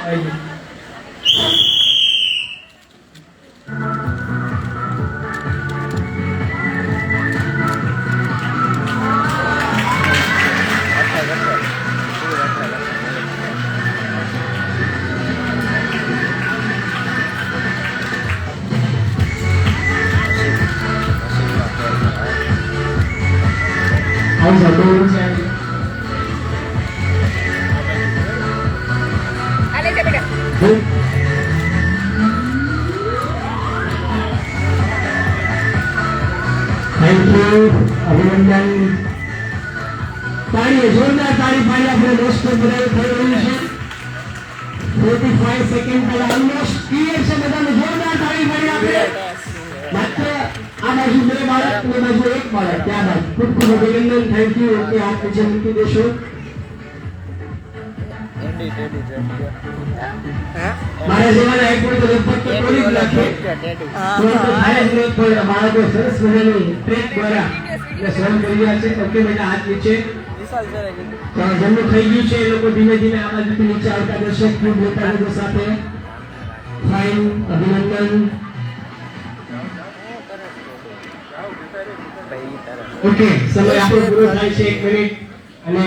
Thank you, અભિનંદન. તાળી, જોરદાર તાળી પાડી આપણે દોસ્તો બધા થઈ રહ્યું છે. 45 સેકન્ડ પહેલા ઓલમોસ્ટ ક્લિયર છે. બધાને જોરદાર તાળી પાડી આપણે. માત્ર આ બાજુ 2 બાળક અને બાજુ 1 બાળક. ત્યારબાદ ખૂબ ખૂબ અભિનંદન. Thank you. ઓકે, હાથ નીચે મૂકી દેશો. મારા જેવાના એક પણ તો લગભગ તો તોડી જ નાખે. તો થાય જ નહીં, પણ બાળકો સરસ મજાની ટ્રેક દ્વારા સહન કરી રહ્યા છે. ઓકે બેટા, હાથ નીચે. જમણું થઈ ગયું છે. એ લોકો ધીમે ધીમે આ બાજુથી નીચે આવતા દર્શક ખૂબ લેતા લોકો સાથે. ફાઇન, અભિનંદન. ઓકે, સમય આપણો પૂરો થાય છે. 1 મિનિટ અને